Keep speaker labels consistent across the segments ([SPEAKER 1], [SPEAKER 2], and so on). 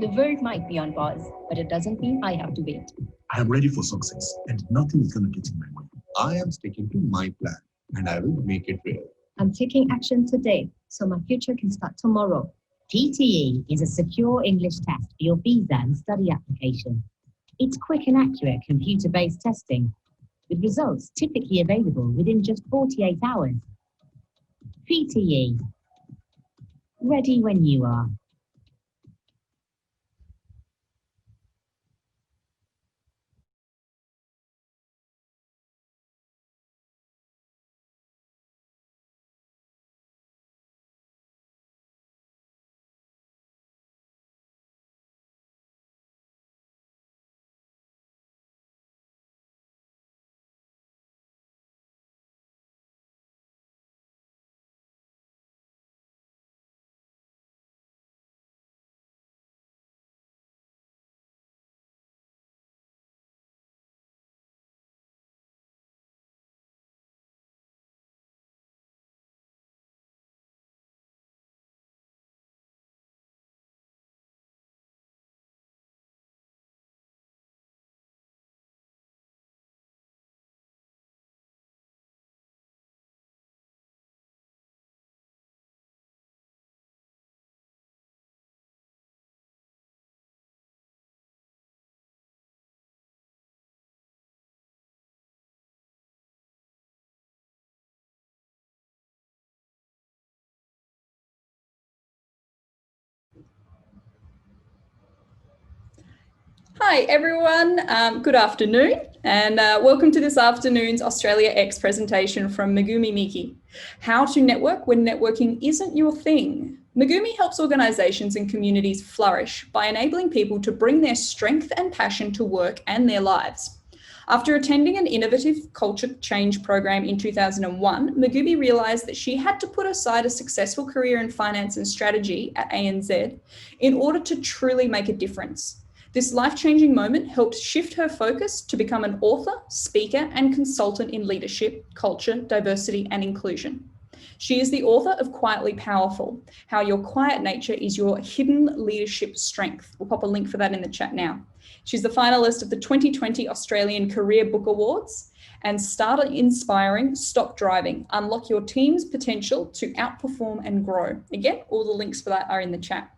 [SPEAKER 1] The world might be on pause, but it doesn't mean I have to wait.
[SPEAKER 2] I am ready for success, and nothing is going to get in my way. I am sticking to my plan, and I will make it real.
[SPEAKER 1] I'm taking action today so my future can start tomorrow.
[SPEAKER 3] PTE is a secure English test for your visa and study application. It's quick and accurate computer-based testing, with results typically available within just 48 hours. PTE. Ready when you are.
[SPEAKER 4] Hi everyone, good afternoon and welcome to this afternoon's Australia X presentation from Megumi Miki, How to Network When Networking Isn't Your Thing. Megumi helps organisations and communities flourish by enabling people to bring their strength and passion to work and their lives. After attending an innovative culture change program in 2001, Megumi realised that she had to put aside a successful career in finance and strategy at ANZ in order to truly make a difference. This life-changing moment helped shift her focus to become an author, speaker, and consultant in leadership, culture, diversity, and inclusion. She is the author of Quietly Powerful, How Your Quiet Nature is Your Hidden Leadership Strength. We'll pop a link for that in the chat now. She's the finalist of the 2020 Australian Career Book Awards and Start Inspiring, Stop Driving, Unlock Your Team's Potential to Outperform and Grow. Again, all the links for that are in the chat.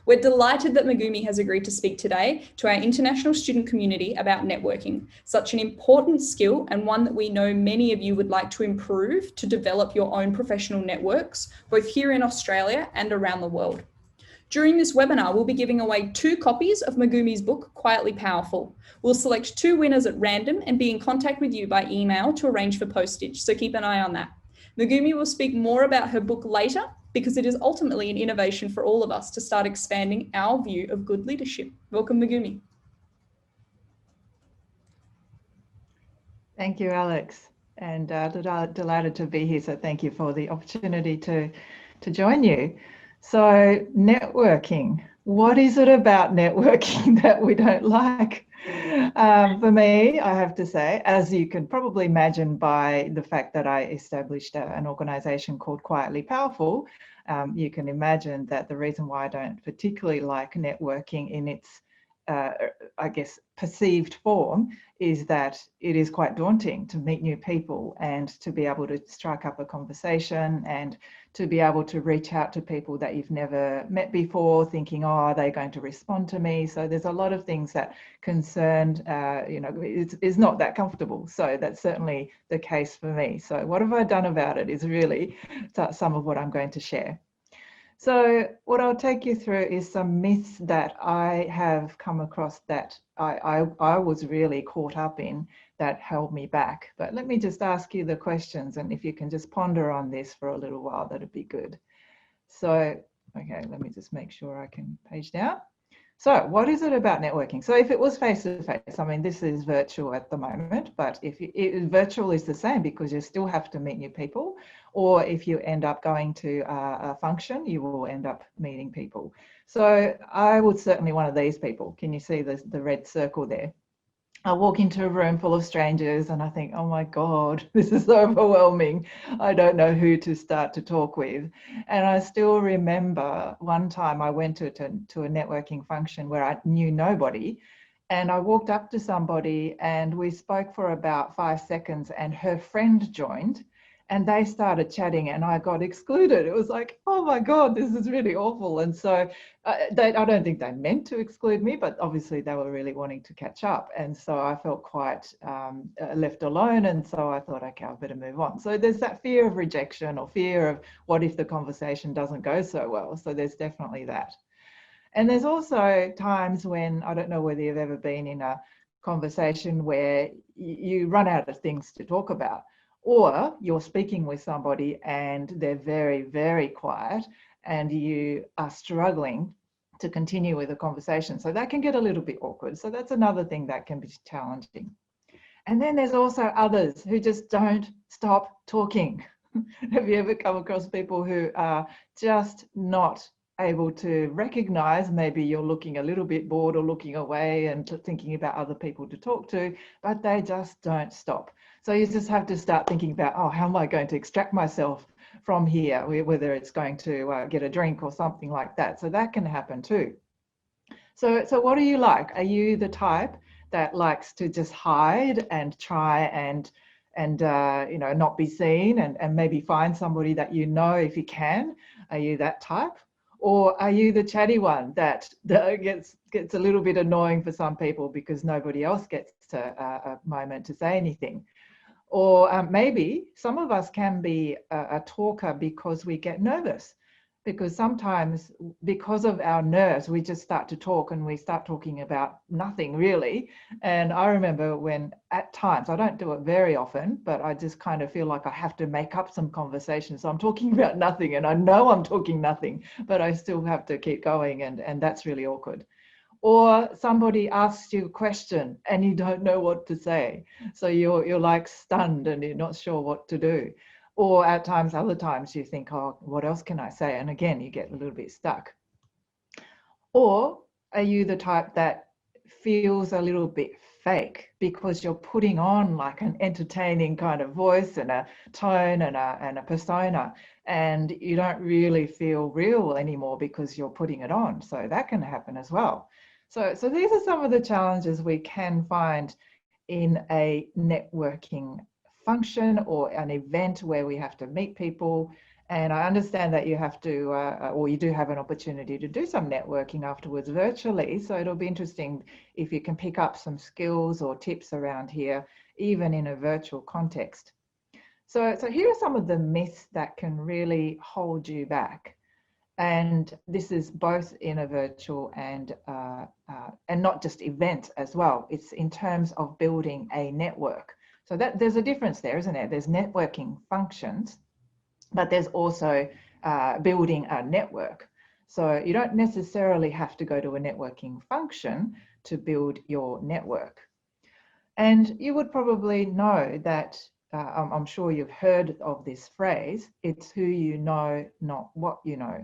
[SPEAKER 4] We're delighted that Megumi has agreed to speak today to our international student community about networking, such an important skill and one that we know many of you would like to improve to develop your own professional networks, both here in Australia and around the world. During this webinar, we'll be giving away 2 copies of Megumi's book, Quietly Powerful. We'll select 2 winners at random and be in contact with you by email to arrange for postage, so keep an eye on that. Megumi will speak more about her book later, because it is ultimately an innovation for all of us to start expanding our view of good leadership. Welcome, Megumi.
[SPEAKER 5] Thank you, Alex, and delighted to be here. So thank you for the opportunity to join you. So networking, what is it about networking that we don't like? For me, I have to say, as you can probably imagine by the fact that I established an organization called Quietly Powerful, you can imagine that the reason why I don't particularly like networking in its, I guess, perceived form is that it is quite daunting to meet new people and to be able to strike up a conversation and to be able to reach out to people that you've never met before, thinking, oh, are they going to respond to me? So there's a lot of things that concerned, is not that comfortable. So that's certainly the case for me. So what have I done about it is really some of what I'm going to share. So what I'll take you through is some myths that I have come across that I was really caught up in that held me back. But let me just ask you the questions, and if you can just ponder on this for a little while, that'd be good. So, okay, let me just make sure I can page down. So what is it about networking? So if it was face-to-face, I mean, this is virtual at the moment, but if virtual is the same because you still have to meet new people, or if you end up going to a function, you will end up meeting people. So I was certainly one of these people. Can you see the red circle there? I walk into a room full of strangers and I think, oh my God, this is overwhelming. I don't know who to start to talk with. And I still remember one time I went to a networking function where I knew nobody. And I walked up to somebody and we spoke for about 5 seconds and her friend joined and they started chatting and I got excluded. It was like, oh my God, this is really awful. And so I don't think they meant to exclude me, but obviously they were really wanting to catch up. And so I felt quite left alone. And so I thought, okay, I better move on. So there's that fear of rejection or fear of what if the conversation doesn't go so well. So there's definitely that. And there's also times when, I don't know whether you've ever been in a conversation where you run out of things to talk about, or you're speaking with somebody and they're very, very quiet and you are struggling to continue with the conversation. So that can get a little bit awkward. So that's another thing that can be challenging. And then there's also others who just don't stop talking. Have you ever come across people who are just not able to recognize maybe you're looking a little bit bored or looking away and thinking about other people to talk to, but they just don't stop. So you just have to start thinking about, oh, how am I going to extract myself from here, whether it's going to get a drink or something like that. So that can happen too. So what are you like? Are you the type that likes to just hide and try and not be seen and maybe find somebody that you know if you can? Are you that type? Or are you the chatty one that gets a little bit annoying for some people because nobody else gets a moment to say anything? Or maybe some of us can be a talker because we get nervous. Because sometimes, because of our nerves, we just start to talk and we start talking about nothing really. And I remember when at times, I don't do it very often, but I just kind of feel like I have to make up some conversation. So I'm talking about nothing and I know I'm talking nothing, but I still have to keep going and that's really awkward. Or somebody asks you a question and you don't know what to say. So you're like stunned and you're not sure what to do. Or at times, other times you think, oh, what else can I say? And again, you get a little bit stuck. Or are you the type that feels a little bit fake because you're putting on like an entertaining kind of voice and a tone and a persona, and you don't really feel real anymore because you're putting it on? So that can happen as well. So these are some of the challenges we can find in a networking function or an event where we have to meet people. And I understand that you have to, or you do have an opportunity to do some networking afterwards virtually. So it'll be interesting if you can pick up some skills or tips around here, even in a virtual context. So here are some of the myths that can really hold you back. And this is both in a virtual and not just events as well. It's in terms of building a network. So that there's a difference there, isn't there? There's networking functions, but there's also building a network. So you don't necessarily have to go to a networking function to build your network. And you would probably know that, I'm sure you've heard of this phrase, it's who you know, not what you know.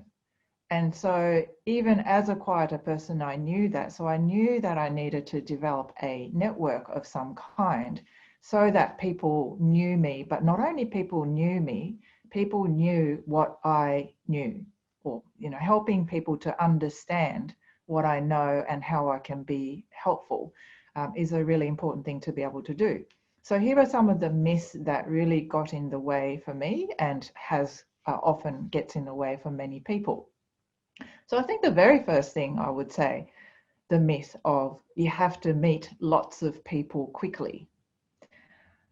[SPEAKER 5] And so even as a quieter person, I knew that. So I knew that I needed to develop a network of some kind so that people knew me, but not only people knew me, people knew what I knew, or, helping people to understand what I know and how I can be helpful is a really important thing to be able to do. So here are some of the myths that really got in the way for me and has often gets in the way for many people. So I think the very first thing I would say, the myth of you have to meet lots of people quickly.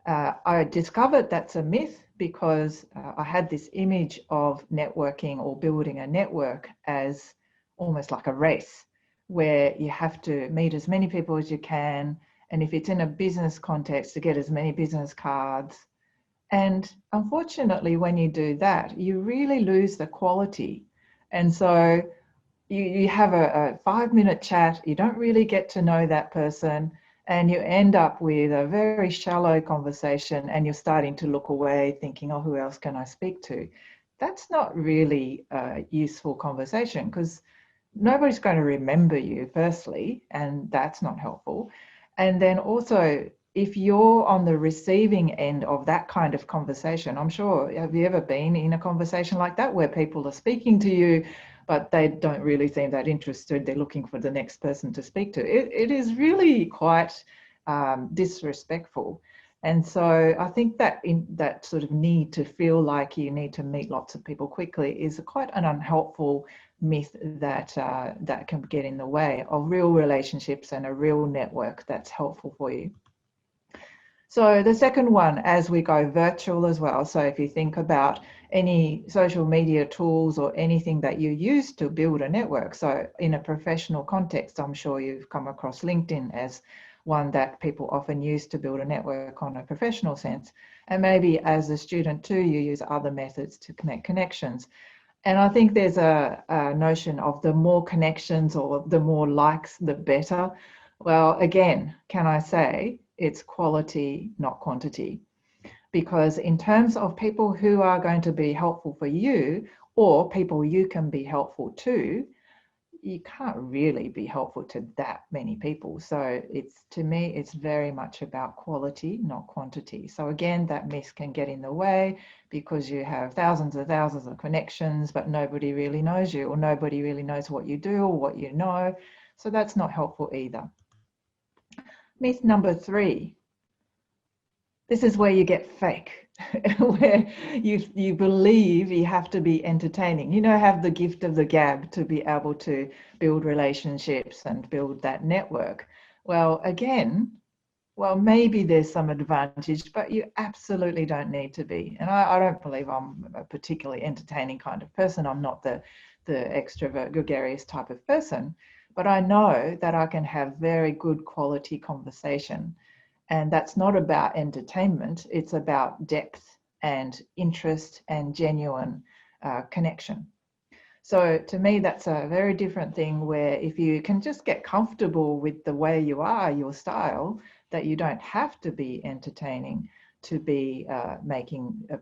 [SPEAKER 5] I discovered that's a myth because I had this image of networking or building a network as almost like a race where you have to meet as many people as you can. And if it's in a business context, to get as many business cards. And unfortunately, when you do that, you really lose the quality. And so you have a 5-minute chat, you don't really get to know that person, and you end up with a very shallow conversation and you're starting to look away thinking, oh, who else can I speak to? That's not really a useful conversation because nobody's going to remember you, firstly, and that's not helpful. And then also, if you're on the receiving end of that kind of conversation, I'm sure, have you ever been in a conversation like that where people are speaking to you, but they don't really seem that interested? They're looking for the next person to speak to. It is really quite disrespectful. And so I think that that sort of need to feel like you need to meet lots of people quickly is quite an unhelpful myth that that can get in the way of real relationships and a real network that's helpful for you. So the second one, as we go virtual as well. So if you think about any social media tools or anything that you use to build a network. So in a professional context, I'm sure you've come across LinkedIn as one that people often use to build a network on a professional sense. And maybe as a student too, you use other methods to make connections. And I think there's a notion of the more connections or the more likes, the better. Well, again, can I say it's quality, not quantity? Because in terms of people who are going to be helpful for you or people you can be helpful to, you can't really be helpful to that many people. So it's, to me, it's very much about quality, not quantity. So again, that myth can get in the way because you have thousands of connections, but nobody really knows you or nobody really knows what you do or what you know. So that's not helpful either. Myth number 3. This is where you get fake, where you believe you have to be entertaining, have the gift of the gab to be able to build relationships and build that network. Well, again, maybe there's some advantage, but you absolutely don't need to be. And I don't believe I'm a particularly entertaining kind of person. I'm not the extrovert, gregarious type of person, but I know that I can have very good quality conversation. And that's not about entertainment, it's about depth and interest and genuine connection. So to me, that's a very different thing where if you can just get comfortable with the way you are, your style, that you don't have to be entertaining to be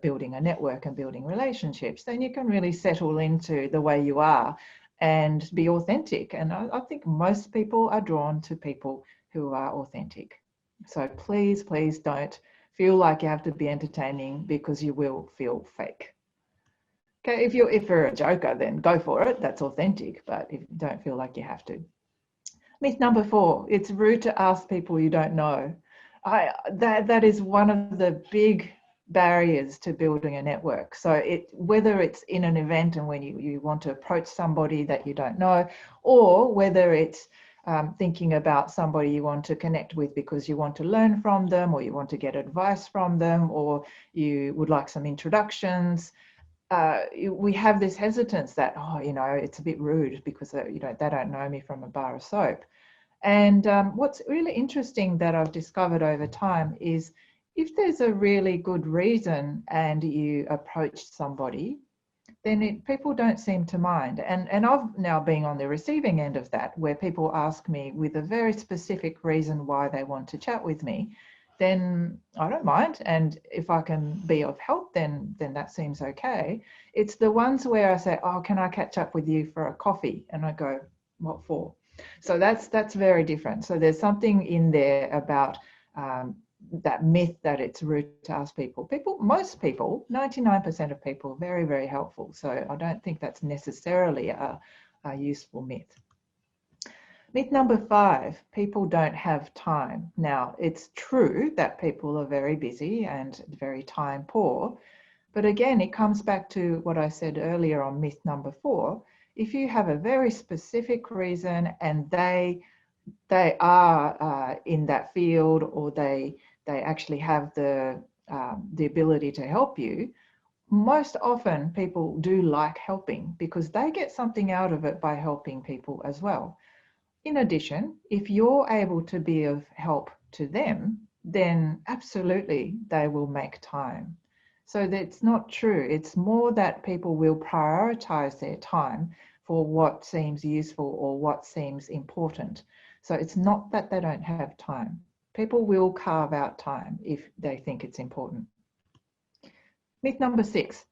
[SPEAKER 5] building a network and building relationships, then you can really settle into the way you are and be authentic. And I think most people are drawn to people who are authentic. So please, please don't feel like you have to be entertaining because you will feel fake. Okay, if you're a joker, then go for it. That's authentic, but if you don't feel like you have to. Myth number 4, it's rude to ask people you don't know. That is one of the big barriers to building a network. So whether it's in an event and when you want to approach somebody that you don't know, or whether it's thinking about somebody you want to connect with because you want to learn from them or you want to get advice from them or you would like some introductions, we have this hesitance that, it's a bit rude because, they don't know me from a bar of soap. And what's really interesting that I've discovered over time is if there's a really good reason and you approach somebody, then people don't seem to mind. And I've now been on the receiving end of that, where people ask me with a very specific reason why they want to chat with me, then I don't mind. And if I can be of help, then that seems okay. It's the ones where I say, oh, can I catch up with you for a coffee? And I go, what for? So that's very different. So there's something in there about that myth that it's rude to ask people. Most people, 99% of people, very, very helpful. So I don't think that's necessarily a useful myth. Myth number 5, people don't have time. Now, it's true that people are very busy and very time poor. But again, it comes back to what I said earlier on myth number 4. If you have a very specific reason and they are in that field or they actually have the ability to help you, most often people do like helping because they get something out of it by helping people as well. In addition, if you're able to be of help to them, then absolutely they will make time. So that's not true. It's more that people will prioritize their time for what seems useful or what seems important. So it's not that they don't have time. People will carve out time if they think it's important. Myth number 6,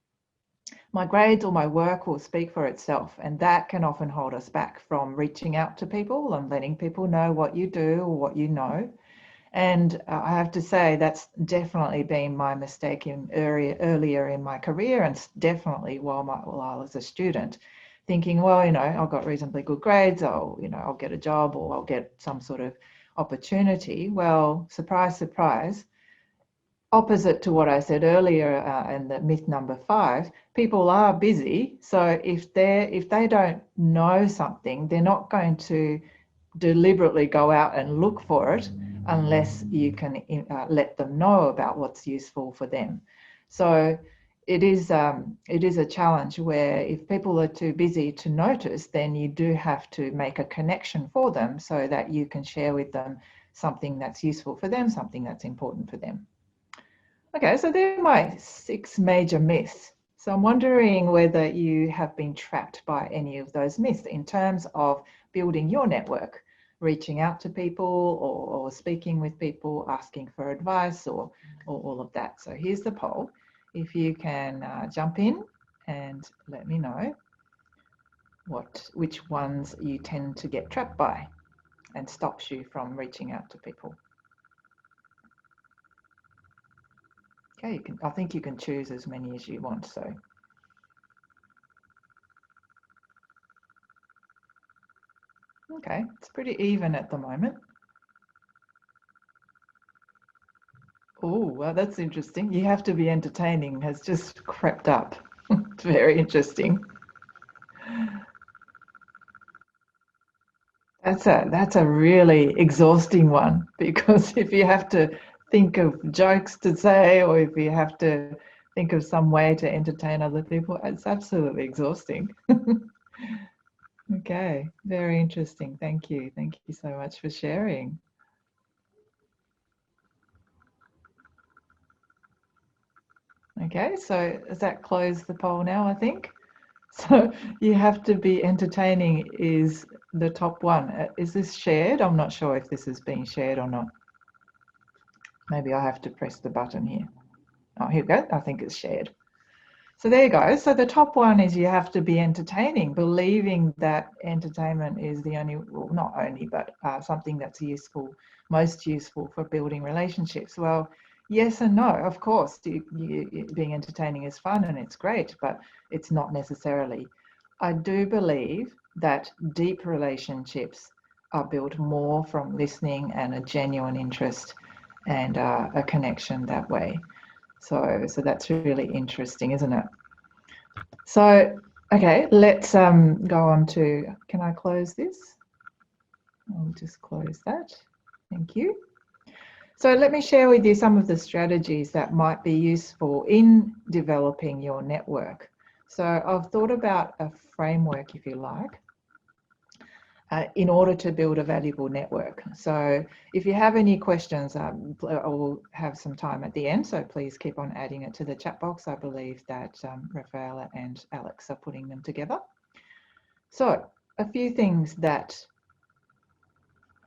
[SPEAKER 5] my grades or my work will speak for itself, and that can often hold us back from reaching out to people and letting people know what you do or what you know. And I have to say that's definitely been my mistake in earlier in my career, and definitely while I was a student, thinking, well, I've got reasonably good grades, I'll get a job or I'll get some sort of opportunity. Well, surprise, surprise, opposite to what I said earlier, and the myth number 5, people are busy. So if they don't know something, they're not going to deliberately go out and look for it unless you can let them know about what's useful for them. So it is a challenge where if people are too busy to notice, then you do have to make a connection for them so that you can share with them something that's useful for them, something that's important for them. Okay, so they're my 6 major myths. So I'm wondering whether you have been trapped by any of those myths in terms of building your network, reaching out to people or speaking with people, asking for advice or all of that. So here's the poll. If you can jump in and let me know which ones you tend to get trapped by and stops you from reaching out to people. Okay, I think you can choose as many as you want. So okay, it's pretty even at the moment. Oh, well, that's interesting. You have to be entertaining has just crept up. It's very interesting. That's a really exhausting one, because if you have to think of jokes to say, or if you have to think of some way to entertain other people, it's absolutely exhausting. Okay, very interesting. Thank you. Thank you so much for sharing. Okay, so does that close the poll now, I think? So you have to be entertaining is the top one. Is this shared? I'm not sure if this is being shared or not. Maybe I have to press the button here. Oh, here we go. I think it's shared. So there you go. So the top one is you have to be entertaining, believing that entertainment is the only, well, not only, but something that's useful, most useful for building relationships. Well, yes and no. Of course, being entertaining is fun and it's great, but it's not necessarily. I do believe that deep relationships are built more from listening and a genuine interest and a connection that way. So that's really interesting, isn't it? So, okay, let's go on to, can I close this? I'll just close that. Thank you. So let me share with you some of the strategies that might be useful in developing your network. So I've thought about a framework, if you like, in order to build a valuable network. So if you have any questions, I will have some time at the end, so please keep on adding it to the chat box. I believe that Rafaela and Alex are putting them together. So a few things that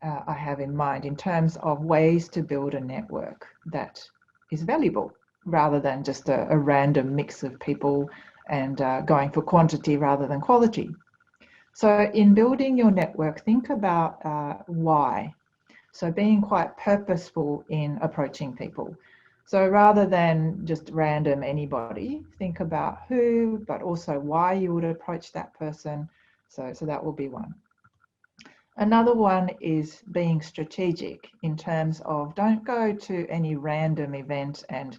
[SPEAKER 5] I have in mind in terms of ways to build a network that is valuable, rather than just a random mix of people and going for quantity rather than quality. So in building your network, think about why. So being quite purposeful in approaching people. So rather than just random anybody, think about who, but also why you would approach that person. So that will be one. Another one is being strategic in terms of don't go to any random event and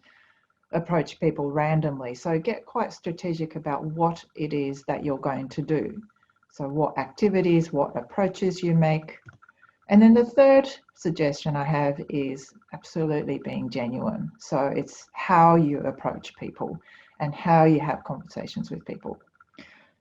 [SPEAKER 5] approach people randomly. So get quite strategic about what it is that you're going to do. So what activities, what approaches you make. And then the third suggestion I have is absolutely being genuine. So it's how you approach people and how you have conversations with people.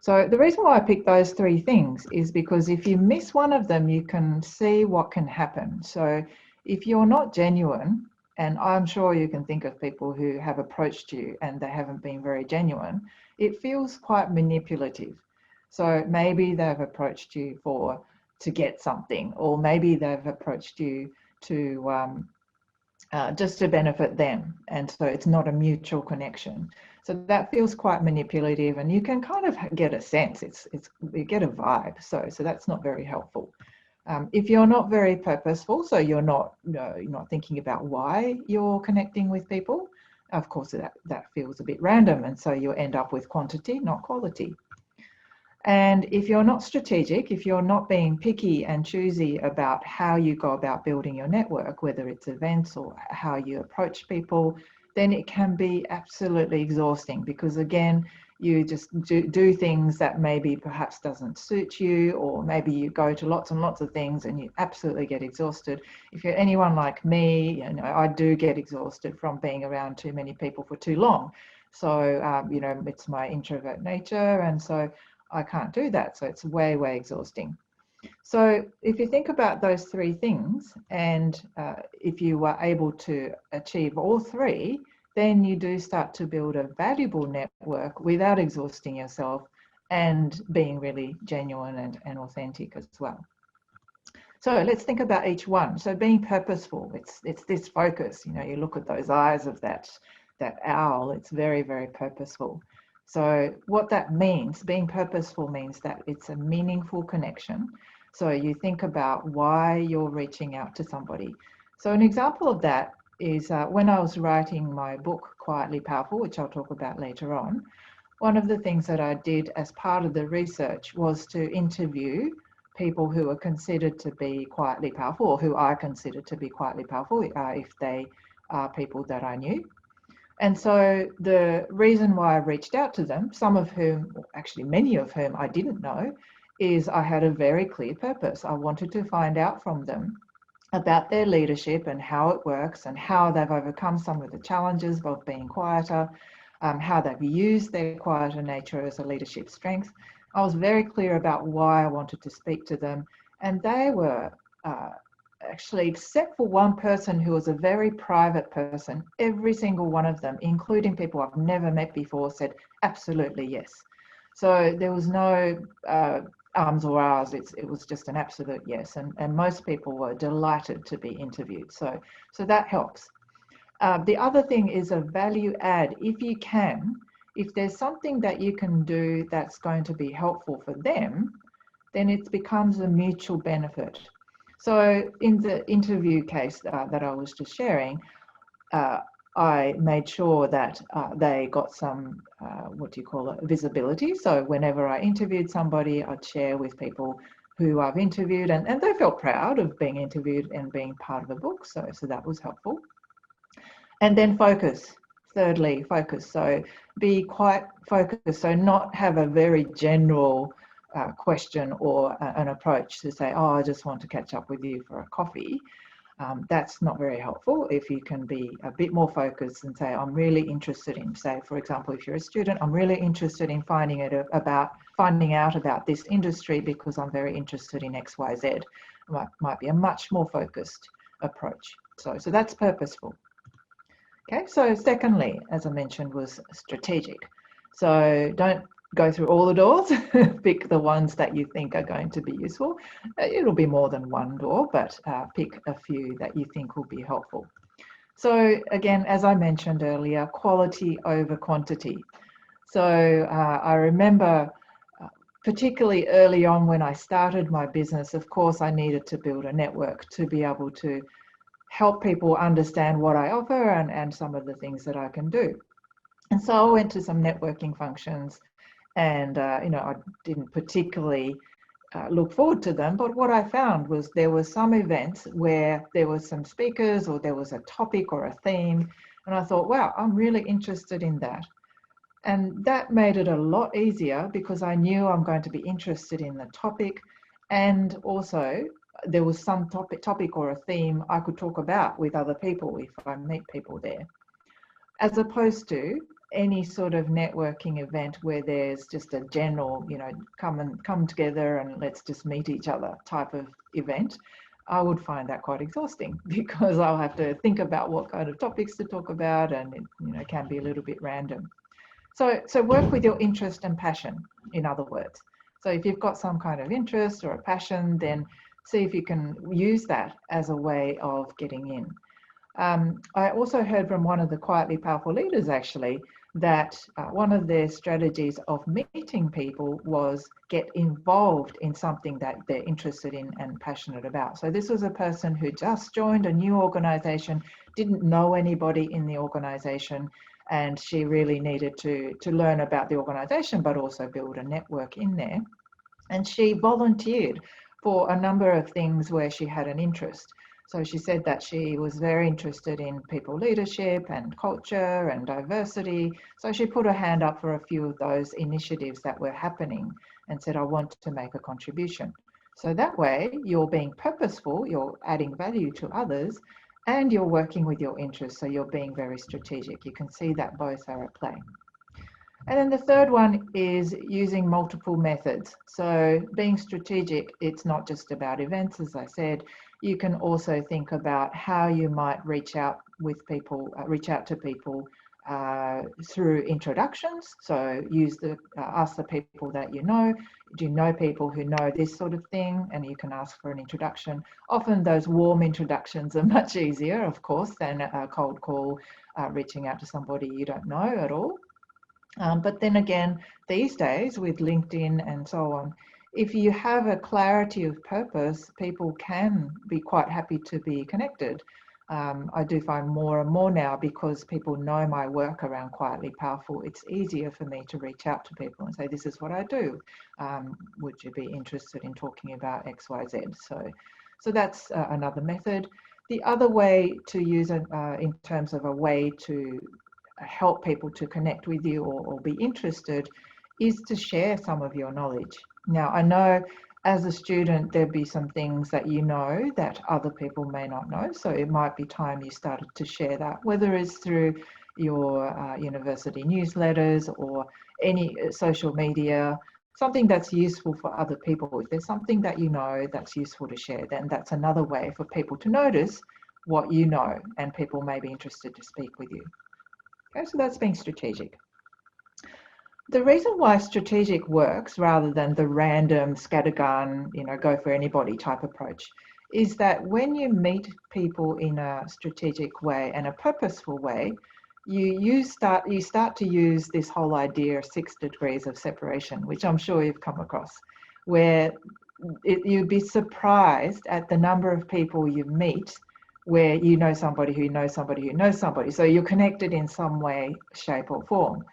[SPEAKER 5] So the reason why I picked those 3 things is because if you miss one of them, you can see what can happen. So if you're not genuine, and I'm sure you can think of people who have approached you and they haven't been very genuine, it feels quite manipulative. So maybe they've approached you to get something, or maybe they've approached you to just to benefit them, and so it's not a mutual connection. So that feels quite manipulative, and you can kind of get a sense. You get a vibe. So that's not very helpful. If you're not very purposeful, so you're not thinking about why you're connecting with people, of course that feels a bit random, and so you'll end up with quantity, not quality. And if you're not strategic, if you're not being picky and choosy about how you go about building your network, whether it's events or how you approach people, then it can be absolutely exhausting, because again, you just do things that maybe perhaps doesn't suit you, or maybe you go to lots and lots of things and you absolutely get exhausted. If you're anyone like me, I do get exhausted from being around too many people for too long. So, it's my introvert nature, and so I can't do that. So it's way, way exhausting. So if you think about those three things, and if you were able to achieve all three, then you do start to build a valuable network without exhausting yourself and being really genuine and authentic as well. So let's think about each one. So being purposeful, it's this focus. You look at those eyes of that owl, it's very, very purposeful. So what that means, being purposeful, means that it's a meaningful connection. So you think about why you're reaching out to somebody. So an example of that is when I was writing my book, Quietly Powerful, which I'll talk about later on, one of the things that I did as part of the research was to interview people who are considered to be quietly powerful, or who I consider to be quietly powerful, if they are people that I knew. And so the reason why I reached out to them, some of whom, or actually many of whom I didn't know, is I had a very clear purpose. I wanted to find out from them about their leadership and how it works, and how they've overcome some of the challenges of being quieter, how they've used their quieter nature as a leadership strength. I was very clear about why I wanted to speak to them, and they were actually, except for one person who was a very private person, every single one of them, including people I've never met before, said absolutely yes. So there was no ums or ahs, it was just an absolute yes, and most people were delighted to be interviewed. So that helps. The other thing is a value add. If there's something that you can do that's going to be helpful for them, then it becomes a mutual benefit. So in the interview case that I was just sharing, I made sure that they got some, visibility. So whenever I interviewed somebody, I'd share with people who I've interviewed, and they felt proud of being interviewed and being part of the book. So that was helpful. And then focus. Thirdly, focus. So be quite focused. So not have a very general question or an approach to say, oh, I just want to catch up with you for a coffee. That's not very helpful. If you can be a bit more focused and say, I'm really interested in, say, for example, if you're a student, I'm really interested in finding out about this industry because I'm very interested in X, Y, Z. Might be a much more focused approach. So that's purposeful. Okay, so secondly, as I mentioned, was strategic. So don't go through all the doors, pick the ones that you think are going to be useful. It'll be more than one door, but pick a few that you think will be helpful. So again, as I mentioned earlier, quality over quantity. So I remember particularly early on when I started my business, of course, I needed to build a network to be able to help people understand what I offer and some of the things that I can do. And so I went to some networking functions, and I didn't particularly look forward to them, but what I found was there were some events where there were some speakers, or there was a topic or a theme, and I thought, wow, I'm really interested in that. And that made it a lot easier, because I knew I'm going to be interested in the topic, and also there was some topic or a theme I could talk about with other people if I meet people there, as opposed to any sort of networking event where there's just a general, come together and let's just meet each other type of event. I would find that quite exhausting, because I'll have to think about what kind of topics to talk about, and it can be a little bit random. So work with your interest and passion, in other words. So if you've got some kind of interest or a passion, then see if you can use that as a way of getting in. I also heard from one of the quietly powerful leaders, actually, that one of their strategies of meeting people was get involved in something that they're interested in and passionate about. So this was a person who just joined a new organization, didn't know anybody in the organization, and she really needed to learn about the organization, but also build a network in there. And she volunteered for a number of things where she had an interest. So she said that she was very interested in people leadership and culture and diversity. So she put her hand up for a few of those initiatives that were happening and said, I want to make a contribution. So that way you're being purposeful, you're adding value to others, and you're working with your interests. So you're being very strategic. You can see that both are at play. And then the third one is using multiple methods. So being strategic, it's not just about events, as I said. You can also think about how you might reach out with people, to people through introductions. So ask the people that you know. Do you know people who know this sort of thing? And you can ask for an introduction. Often those warm introductions are much easier, of course, than a cold call, reaching out to somebody you don't know at all. But then again, these days with LinkedIn and so on, if you have a clarity of purpose, people can be quite happy to be connected. I do find more and more now, because people know my work around Quietly Powerful, it's easier for me to reach out to people and say, this is what I do. Would you be interested in talking about X, Y, Z? So that's another method. The other way to use it in terms of a way to help people to connect with you or be interested is to share some of your knowledge. Now, I know as a student, there'd be some things that you know that other people may not know. So it might be time you started to share that, whether it's through your university newsletters or any social media, something that's useful for other people. If there's something that you know that's useful to share, then that's another way for people to notice what you know, and people may be interested to speak with you. Okay, so that's being strategic. The reason why strategic works rather than the random scattergun, go for anybody type approach, is that when you meet people in a strategic way and a purposeful way, you start to use this whole idea of 6 degrees of separation, which I'm sure you've come across, where you'd be surprised at the number of people you meet where you know somebody who knows somebody who knows somebody. So you're connected in some way, shape or form.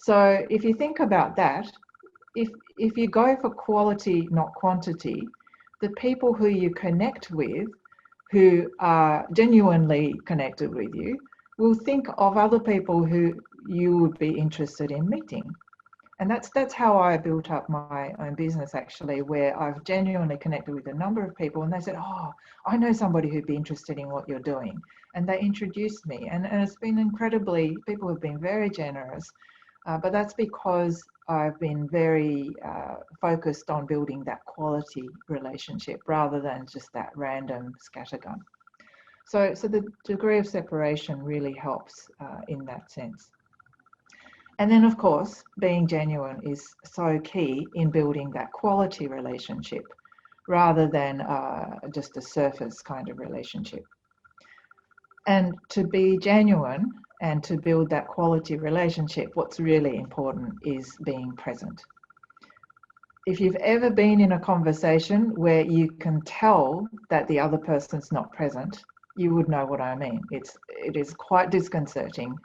[SPEAKER 5] So if you think about that, if you go for quality, not quantity, the people who you connect with, who are genuinely connected with you, will think of other people who you would be interested in meeting. And that's how I built up my own business, actually, where I've genuinely connected with a number of people, and they said, oh, I know somebody who'd be interested in what you're doing. And they introduced me, and it's been people have been very generous, but that's because I've been very focused on building that quality relationship rather than just that random scattergun. So the degree of separation really helps in that sense. And then, of course, being genuine is so key in building that quality relationship rather than just a surface kind of relationship. And to be genuine and to build that quality relationship, what's really important is being present. If you've ever been in a conversation where you can tell that the other person's not present, you would know what I mean. It is quite disconcerting.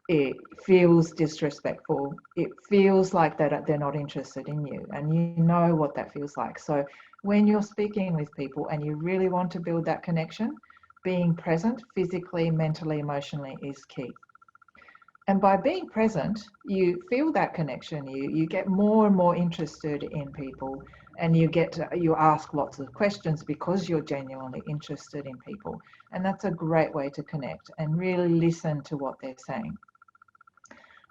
[SPEAKER 5] It feels disrespectful. It feels like that they're not interested in you, and you know what that feels like. So when you're speaking with people and you really want to build that connection, being present physically, mentally, emotionally is key. And by being present, you feel that connection. You get more and more interested in people, and you ask lots of questions because you're genuinely interested in people. And that's a great way to connect and really listen to what they're saying.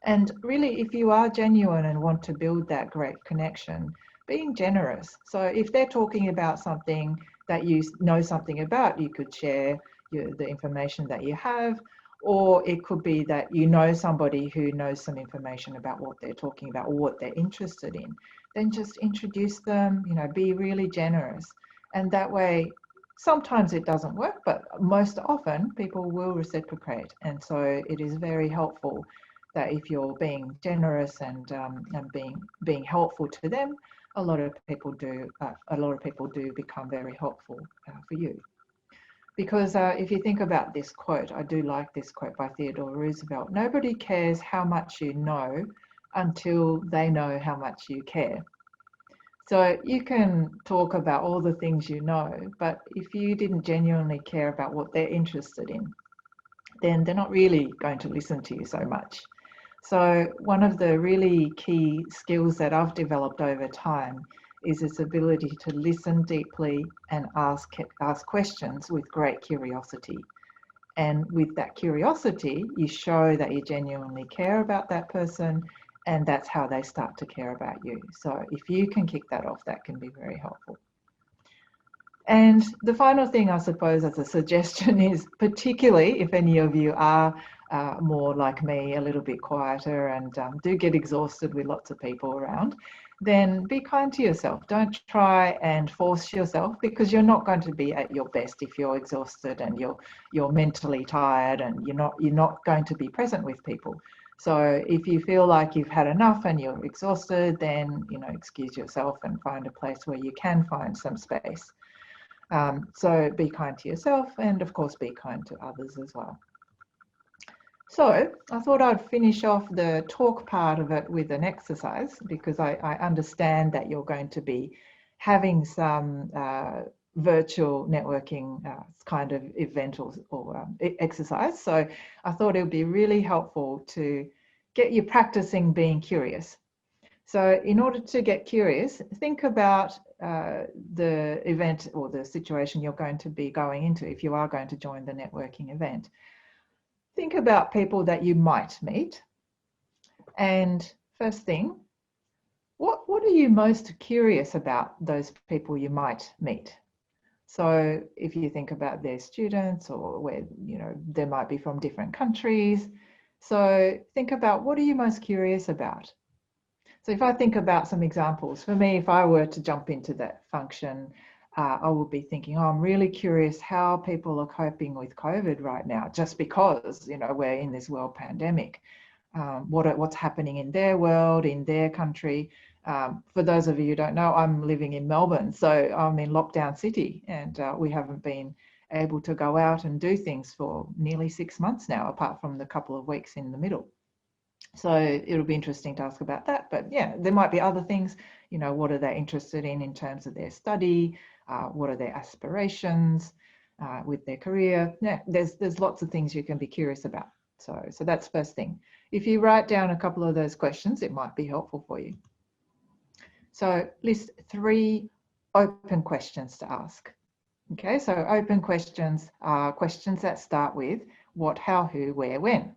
[SPEAKER 5] And really, if you are genuine and want to build that great connection, being generous. So if they're talking about something that you know something about, you could share the information that you have, or it could be that you know somebody who knows some information about what they're talking about or what they're interested in. Then just introduce them, be really generous. And that way, sometimes it doesn't work, but most often people will reciprocate. And so it is very helpful that if you're being generous and being helpful to them, a lot of people do become very helpful for you. Because if you think about this quote, I do like this quote by Theodore Roosevelt: nobody cares how much you know until they know how much you care. So you can talk about all the things you know, but if you didn't genuinely care about what they're interested in, then they're not really going to listen to you so much. So one of the really key skills that I've developed over time is this ability to listen deeply and ask questions with great curiosity. And with that curiosity, you show that you genuinely care about that person, and that's how they start to care about you. So if you can kick that off, that can be very helpful. And the final thing, I suppose, as a suggestion is, particularly if any of you are more like me, a little bit quieter and do get exhausted with lots of people around, then be kind to yourself. Don't try and force yourself, because you're not going to be at your best if you're exhausted and you're mentally tired and you're not going to be present with people. So if you feel like you've had enough and you're exhausted, then excuse yourself and find a place where you can find some space. So be kind to yourself, and of course be kind to others as well. So I thought I'd finish off the talk part of it with an exercise, because I understand that you're going to be having some virtual networking kind of event or exercise. So I thought it would be really helpful to get you practicing being curious. So in order to get curious, think about the event or the situation you're going to be going into if you are going to join the networking event. Think about people that you might meet. And first thing, what are you most curious about those people you might meet? So if you think about their students, or where they might be from different countries. So think about, what are you most curious about? So if I think about some examples, for me, if I were to jump into that function, I would be thinking, I'm really curious how people are coping with COVID right now, just because, we're in this world pandemic. What's happening in their world, in their country. For those of you who don't know, I'm living in Melbourne, so I'm in lockdown city, and we haven't been able to go out and do things for nearly 6 months now, apart from the couple of weeks in the middle. So it'll be interesting to ask about that. But yeah, there might be other things, what are they interested in terms of their study? What are their aspirations with their career? Yeah, there's lots of things you can be curious about. So that's first thing. If you write down a couple of those questions, it might be helpful for you. So list 3 open questions to ask. Okay, so open questions are questions that start with what, how, who, where, when.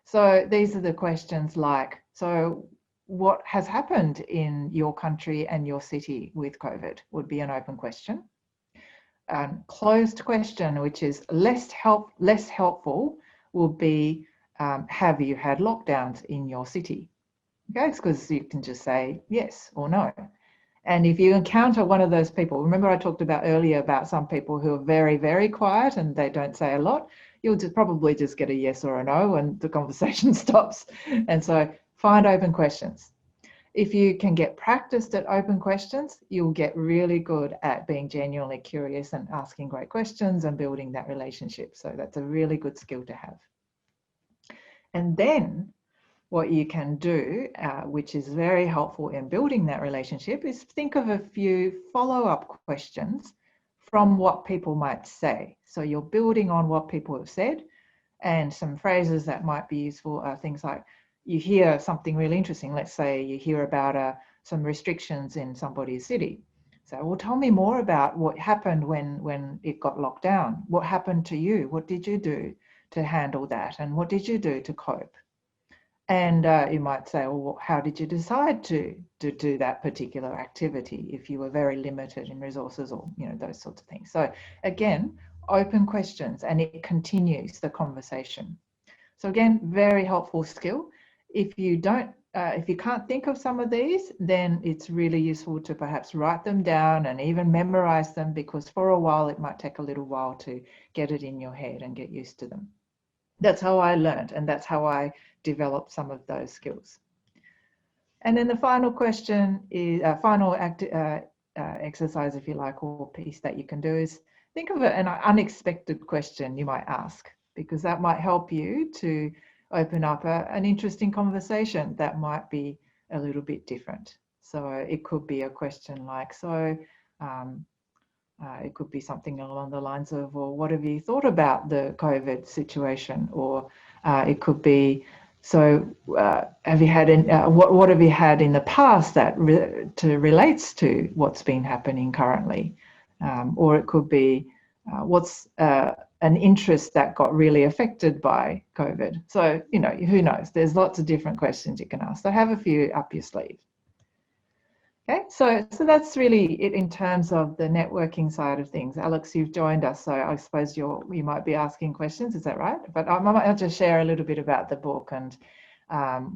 [SPEAKER 5] So these are the questions like, so what has happened in your country and your city with COVID, would be an open question. Closed question, which is less helpful, will be, have you had lockdowns in your city? Okay, because you can just say yes or no. And if you encounter one of those people, remember I talked about earlier about some people who are very, very quiet and they don't say a lot, you'll probably just get a yes or a no and the conversation stops. And so find open questions. If you can get practiced at open questions, you'll get really good at being genuinely curious and asking great questions and building that relationship. So that's a really good skill to have. And then what you can do, which is very helpful in building that relationship, is think of a few follow-up questions from what people might say. So you're building on what people have said, and some phrases that might be useful are things like, you hear something really interesting. Let's say you hear about some restrictions in somebody's city. So, well, tell me more about what happened when it got locked down. What happened to you? What did you do to handle that? And what did you do to cope? And you might say, well, how did you decide to do that particular activity if you were very limited in resources, or those sorts of things. So again, open questions, and it continues the conversation. So again, very helpful skill. If you can't think of some of these, then it's really useful to perhaps write them down and even memorize them, because for a while it might take a little while to get it in your head and get used to them. That's how I learned, and that's how I develop some of those skills. And then the final question is exercise, if you like, or piece that you can do is think of an unexpected question you might ask, because that might help you to open up an interesting conversation that might be a little bit different. So it could be a question like, it could be something along the lines of, well, what have you thought about the COVID situation? Or it could be, have you had what have you had in the past that relates to what's been happening currently? Or it could be, what's an interest that got really affected by COVID? So, who knows? There's lots of different questions you can ask. So have a few up your sleeve. Okay, so that's really it in terms of the networking side of things. Alex, you've joined us, so I suppose you might be asking questions, is that right? But I'll just share a little bit about the book and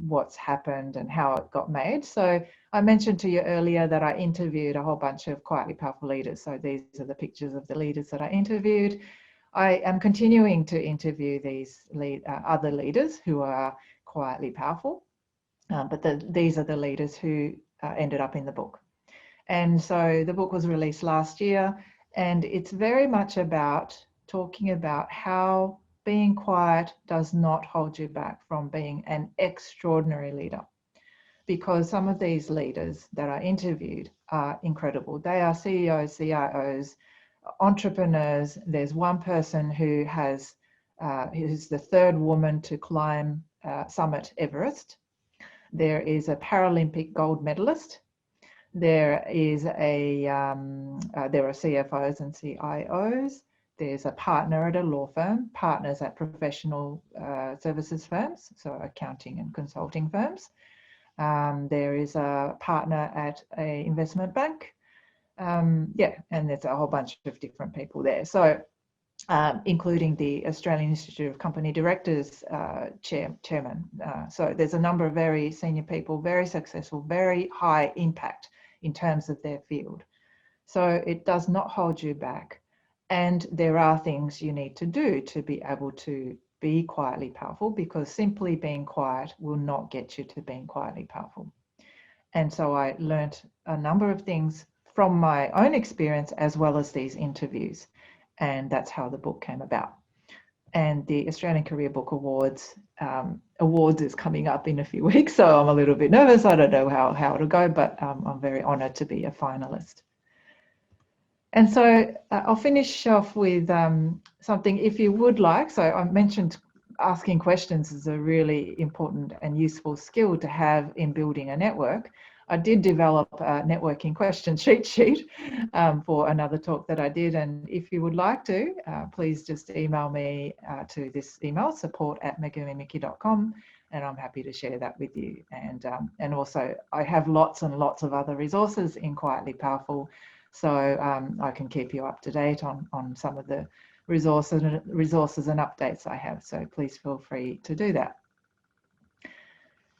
[SPEAKER 5] what's happened and how it got made. So I mentioned to you earlier that I interviewed a whole bunch of quietly powerful leaders. So these are the pictures of the leaders that I interviewed. I am continuing to interview these other leaders who are quietly powerful, but these are the leaders who ended up in the book. And so the book was released last year, and it's very much about talking about how being quiet does not hold you back from being an extraordinary leader. Because some of these leaders that I interviewed are incredible. They are CEOs, CIOs, entrepreneurs. There's one person who who's the third woman to climb summit Everest. There is a Paralympic gold medalist. There is there are CFOs and CIOs. There's a partner at a law firm, partners at professional services firms, so accounting and consulting firms. There is a partner at an investment bank. And there's a whole bunch of different people there. So including the Australian Institute of Company Directors chairman. So there's a number of very senior people, very successful, very high impact in terms of their field. So it does not hold you back. And there are things you need to do to be able to be quietly powerful, because simply being quiet will not get you to being quietly powerful. And so I learnt a number of things from my own experience as well as these interviews. And that's how the book came about. And the Australian Career Book Awards is coming up in a few weeks, so I'm a little bit nervous. I don't know how it'll go, but I'm very honoured to be a finalist. And so I'll finish off with something, if you would like. So I mentioned asking questions is a really important and useful skill to have in building a network. I did develop a networking question cheat sheet for another talk that I did. And if you would like to, please just email me to this email, support@megumimiki.com, and I'm happy to share that with you. And also I have lots and lots of other resources in Quietly Powerful. So I can keep you up to date on some of the resources and updates I have. So please feel free to do that.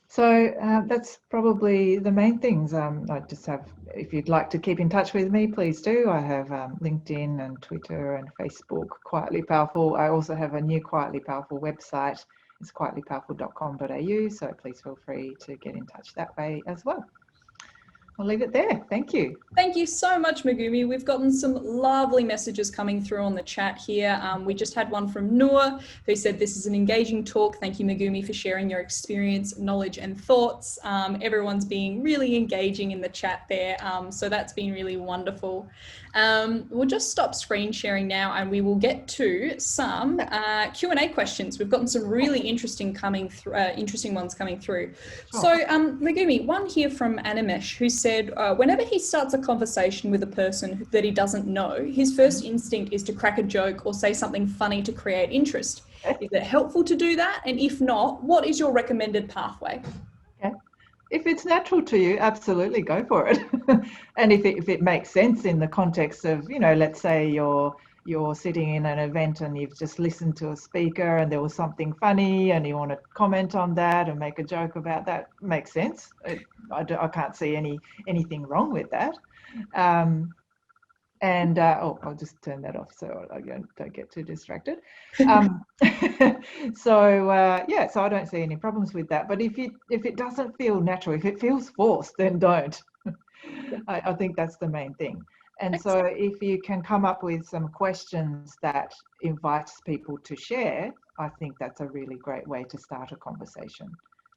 [SPEAKER 5] So that's probably the main things. I just have, if you'd like to keep in touch with me, please do. I have LinkedIn and Twitter and Facebook, Quietly Powerful. I also have a new Quietly Powerful website. It's quietlypowerful.com.au. So please feel free to get in touch that way as well. I'll leave it there. Thank you.
[SPEAKER 4] Thank you so much, Megumi. We've gotten some lovely messages coming through on the chat here. We just had one from Noor, who said, "This is an engaging talk. Thank you, Megumi, for sharing your experience, knowledge and thoughts." Everyone's being really engaging in the chat there. So that's been really wonderful. We'll just stop screen sharing now and we will get to some Q&A questions. We've gotten some really interesting ones coming through.
[SPEAKER 5] Sure.
[SPEAKER 4] So Megumi, one here from Animesh, who said, whenever he starts a conversation with a person that he doesn't know, his first instinct is to crack a joke or say something funny to create interest. Is it helpful to do that? And if not, what is your recommended pathway?
[SPEAKER 5] Okay. If it's natural to you, absolutely go for it. And if it makes sense in the context of, let's say you're sitting in an event and you've just listened to a speaker and there was something funny and you want to comment on that and make a joke about that, makes sense. I can't see anything wrong with that. And I'll just turn that off so I don't get too distracted. Um, so I don't see any problems with that. But if it doesn't feel natural, if it feels forced, then don't. I think that's the main thing. And so if you can come up with some questions that invites people to share, I think that's a really great way to start a conversation.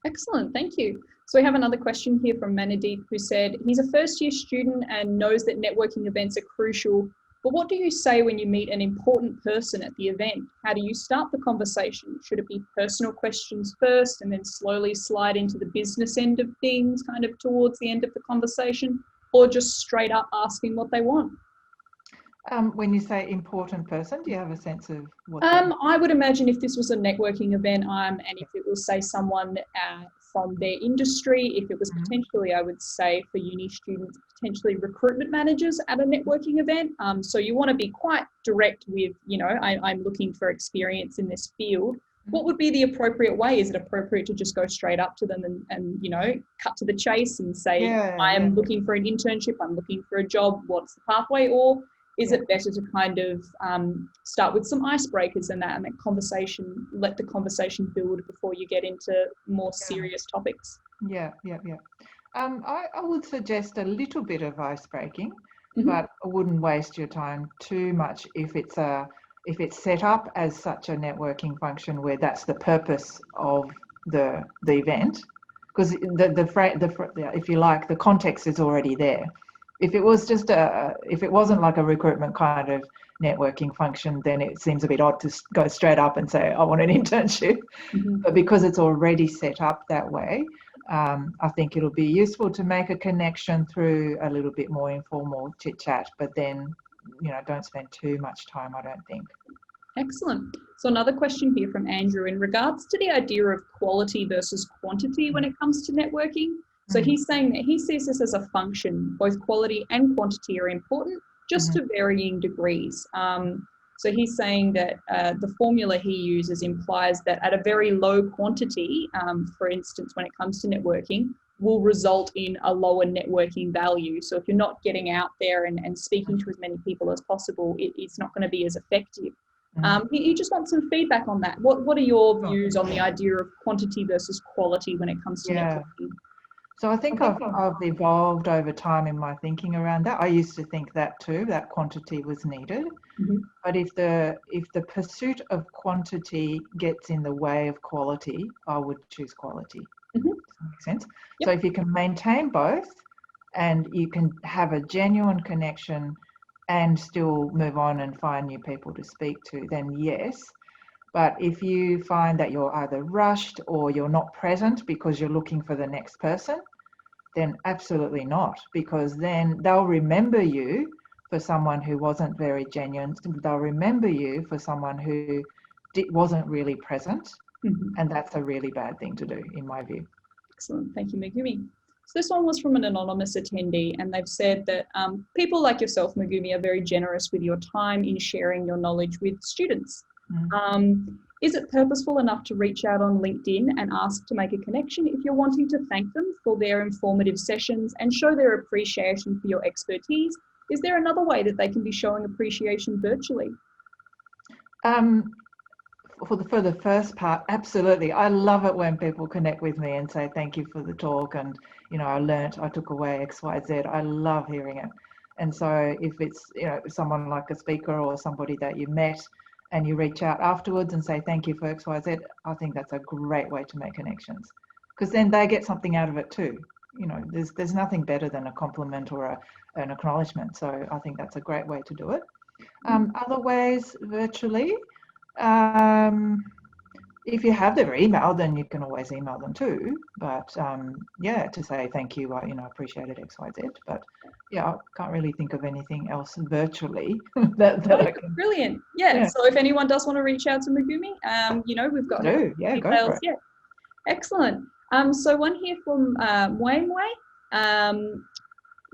[SPEAKER 4] Excellent, thank you. So we have another question here from Manadeep, who said, he's a first-year student and knows that networking events are crucial, but what do you say when you meet an important person at the event? How do you start the conversation? Should it be personal questions first and then slowly slide into the business end of things kind of towards the end of the conversation, or just straight up asking what they want?
[SPEAKER 5] When you say important person, do you have a sense of what?
[SPEAKER 4] I would imagine if this was a networking event, and if it was, say, someone from their industry, if it was potentially, I would say, for uni students, potentially recruitment managers at a networking event. So you want to be quite direct with, I'm looking for experience in this field. What would be the appropriate way? Is it appropriate to just go straight up to them and cut to the chase and say, I am looking for an internship, I'm looking for a job, what's the pathway? Or is it better to kind of start with some icebreakers and that conversation, let the conversation build before you get into more serious topics?
[SPEAKER 5] Yeah. I would suggest a little bit of ice breaking, but I wouldn't waste your time too much if it's set up as such a networking function where that's the purpose of the event, because if you like, the context is already there. If it was just if it wasn't like a recruitment kind of networking function, then it seems a bit odd to go straight up and say, I want an internship. But because it's already set up that way, I think it'll be useful to make a connection through a little bit more informal chit chat, but then, don't spend too much time, I don't think.
[SPEAKER 4] Excellent. So another question here from Andrew in regards to the idea of quality versus quantity when it comes to networking. So he's saying that he sees this as a function. Both quality and quantity are important, just to varying degrees. So he's saying that the formula he uses implies that at a very low quantity, for instance, when it comes to networking, will result in a lower networking value. So if you're not getting out there and speaking to as many people as possible, it's not going to be as effective. He just wants some feedback on that. What are your views on the idea of quantity versus quality when it comes to networking?
[SPEAKER 5] So I think I've evolved over time in my thinking around that. I used to think that too, that quantity was needed. But if the pursuit of quantity gets in the way of quality, I would choose quality. Does that make sense? So if you can maintain both and you can have a genuine connection and still move on and find new people to speak to, then yes. But if you find that you're either rushed or you're not present because you're looking for the next person, then absolutely not, because then they'll remember you for someone who wasn't very genuine. They'll remember you for someone who wasn't really present. And that's a really bad thing to do, in my view.
[SPEAKER 4] Excellent. Thank you, Megumi. So this one was from an anonymous attendee, and they've said that people like yourself, Megumi, are very generous with your time in sharing your knowledge with students. Is it purposeful enough to reach out on LinkedIn and ask to make a connection if you're wanting to thank them for their informative sessions and show their appreciation for your expertise? Is there another way that they can be showing appreciation virtually?
[SPEAKER 5] For the first part, absolutely. I love it when people connect with me and say thank you for the talk, and I took away X, Y, Z. I love hearing it. And so if it's someone like a speaker or somebody that you met and you reach out afterwards and say thank you for X, Y, Z, I think that's a great way to make connections, because then they get something out of it too. There's nothing better than a compliment or an acknowledgement. So I think that's a great way to do it. Other ways, virtually, if you have their email, then you can always email them too. But to say thank you, appreciated X, Y, Z. But I can't really think of anything else virtually that I can.
[SPEAKER 4] Brilliant. Yeah. So if anyone does want to reach out to Megumi, we've got
[SPEAKER 5] details. Go for it.
[SPEAKER 4] Yeah. Excellent. So one here from Mwe.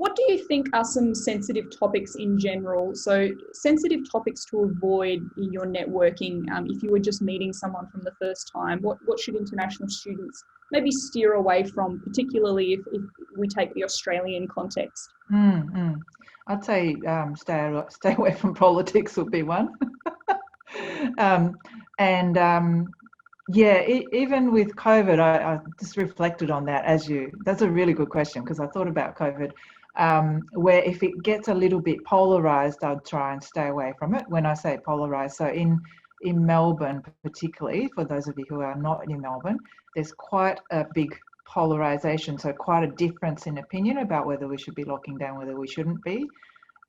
[SPEAKER 4] What do you think are some sensitive topics in general? So sensitive topics to avoid in your networking, if you were just meeting someone from the first time, what should international students maybe steer away from, particularly if we take the Australian context?
[SPEAKER 5] I'd say stay away from politics would be one. Even with COVID, I just reflected on that that's a really good question, because I thought about COVID, where if it gets a little bit polarized, I'd try and stay away from it. When I say polarized, so in Melbourne, particularly, for those of you who are not in Melbourne, there's quite a big polarization, so quite a difference in opinion about whether we should be locking down, whether we shouldn't be.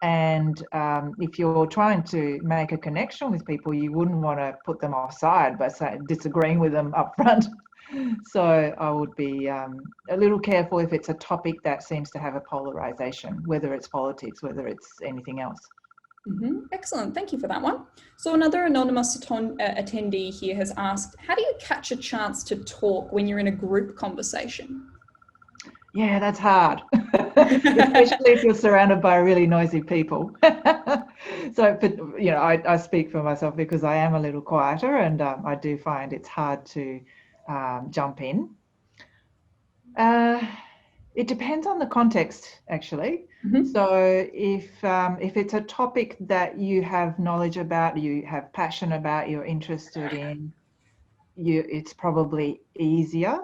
[SPEAKER 5] And if you're trying to make a connection with people, you wouldn't want to put them offside by disagreeing with them up front. So I would be a little careful if it's a topic that seems to have a polarization, whether it's politics, whether it's anything else.
[SPEAKER 4] Excellent, thank you for that one. So another anonymous attendee here has asked, how do you catch a chance to talk when you're in a group conversation?
[SPEAKER 5] Yeah, that's hard, especially if you're surrounded by really noisy people. So, but I speak for myself because I am a little quieter, and I do find it's hard to jump in. It depends on the context, actually. So if it's a topic that you have knowledge about, you have passion about, you're interested in, it's probably easier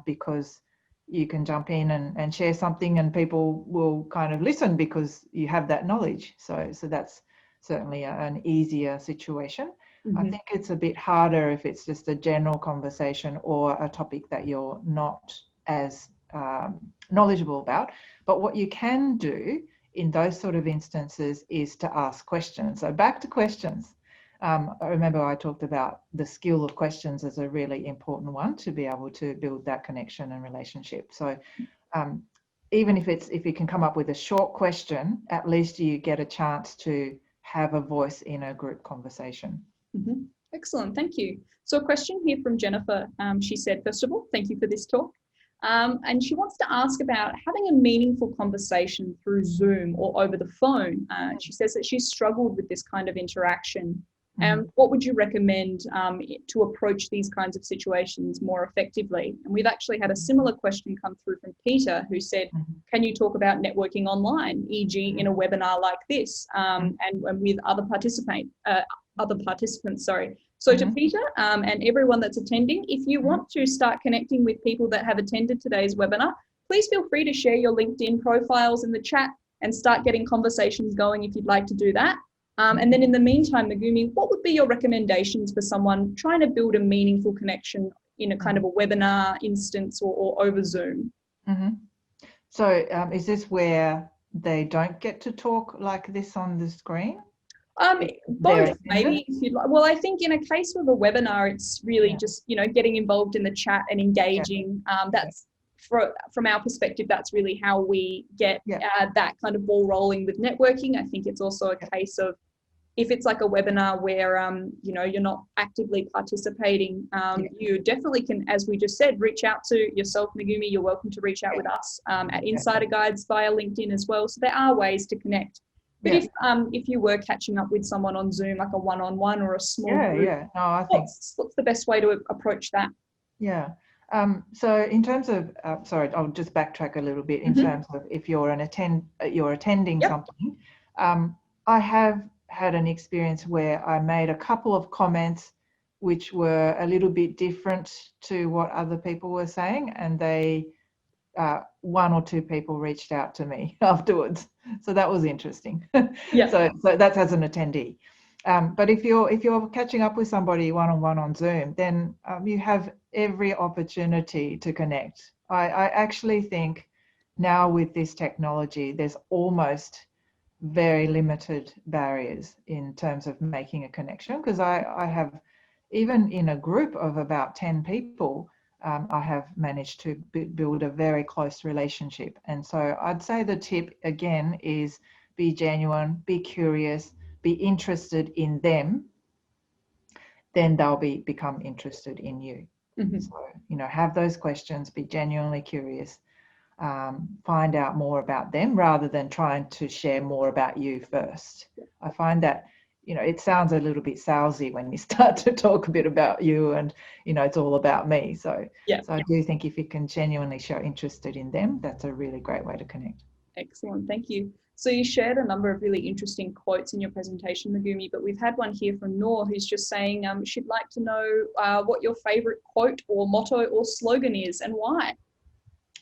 [SPEAKER 5] because you can jump in and share something, and people will kind of listen because you have that knowledge. So that's certainly an easier situation. I think it's a bit harder if it's just a general conversation or a topic that you're not as knowledgeable about. But what you can do in those sort of instances is to ask questions. So back to questions. I remember I talked about the skill of questions as a really important one to be able to build that connection and relationship. So even if you can come up with a short question, at least you get a chance to have a voice in a group conversation.
[SPEAKER 4] Excellent, thank you. So a question here from Jennifer. She said, first of all, thank you for this talk. And she wants to ask about having a meaningful conversation through Zoom or over the phone. She says that she's struggled with this kind of interaction. What would you recommend to approach these kinds of situations more effectively? And we've actually had a similar question come through from Peter, who said, can you talk about networking online, e.g. in a webinar like this, and with other participants, sorry. So to Peter and everyone that's attending, if you want to start connecting with people that have attended today's webinar, please feel free to share your LinkedIn profiles in the chat and start getting conversations going if you'd like to do that. And then in the meantime, Megumi, what would be your recommendations for someone trying to build a meaningful connection in a kind of a webinar instance or over Zoom?
[SPEAKER 5] So is this where they don't get to talk like this on the screen?
[SPEAKER 4] Both, maybe, if you'd like. Well, I think in a case of a webinar, it's really just, getting involved in the chat and engaging. That's from our perspective, that's really how we get that kind of ball rolling with networking. I think it's also a case of, if it's like a webinar where you're not actively participating, you definitely can, as we just said, reach out to yourself, Megumi. You're welcome to reach out with us at Insider Guides via LinkedIn as well. So there are ways to connect. But if you were catching up with someone on Zoom, like a one-on-one or a small group,
[SPEAKER 5] no, I think
[SPEAKER 4] what's the best way to approach that?
[SPEAKER 5] So in terms of, sorry, I'll just backtrack a little bit in terms of if you're attending something. I have had an experience where I made a couple of comments which were a little bit different to what other people were saying, and one or two people reached out to me afterwards. So that was interesting. So that's as an attendee. But if you're catching up with somebody one-on-one on Zoom, then you have every opportunity to connect. I actually think now with this technology, there's almost very limited barriers in terms of making a connection, because I have, even in a group of about 10 people, I have managed to build a very close relationship. And so I'd say the tip again is be genuine, be curious, be interested in them, then they'll become interested in you. So, have those questions, be genuinely curious. find out more about them rather than trying to share more about you first. I find that, it sounds a little bit salesy when you start to talk a bit about you and, it's all about me. So, I do think if you can genuinely show interest in them, that's a really great way to connect.
[SPEAKER 4] Excellent, thank you. So you shared a number of really interesting quotes in your presentation, Megumi, but we've had one here from Noor who's just saying she'd like to know what your favourite quote or motto or slogan is and why.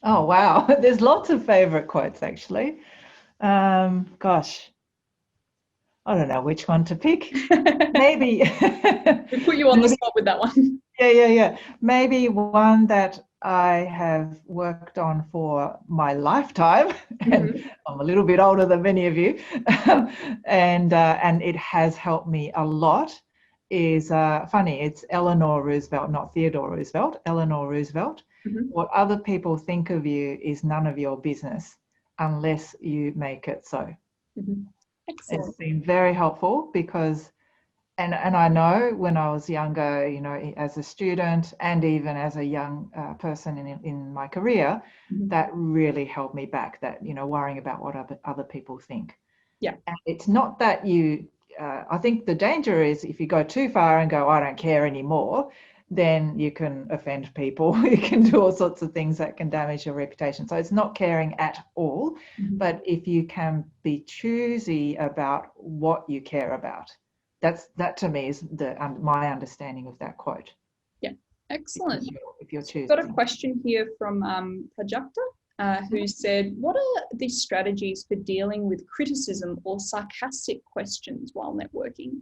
[SPEAKER 5] Oh, wow. There's lots of favourite quotes, actually. Gosh, I don't know which one to pick. Maybe.
[SPEAKER 4] We put you on the spot with that one.
[SPEAKER 5] Yeah. Maybe one that I have worked on for my lifetime, and I'm a little bit older than many of you, and it has helped me a lot. Is funny. It's Eleanor Roosevelt, not Theodore Roosevelt. Eleanor Roosevelt. What other people think of you is none of your business unless you make it so.
[SPEAKER 4] Excellent.
[SPEAKER 5] It's been very helpful because, and I know when I was younger, as a student and even as a young person in my career, that really held me back, that, worrying about what other people think.
[SPEAKER 4] Yeah.
[SPEAKER 5] And it's not that I think the danger is if you go too far and go, I don't care anymore, then you can offend people. You can do all sorts of things that can damage your reputation. So it's not caring at all. But if you can be choosy about what you care about, that to me is my understanding of that quote.
[SPEAKER 4] Yeah, excellent.
[SPEAKER 5] If you're choosing.
[SPEAKER 4] Got a question here from Prajakta, who said, what are the strategies for dealing with criticism or sarcastic questions while networking?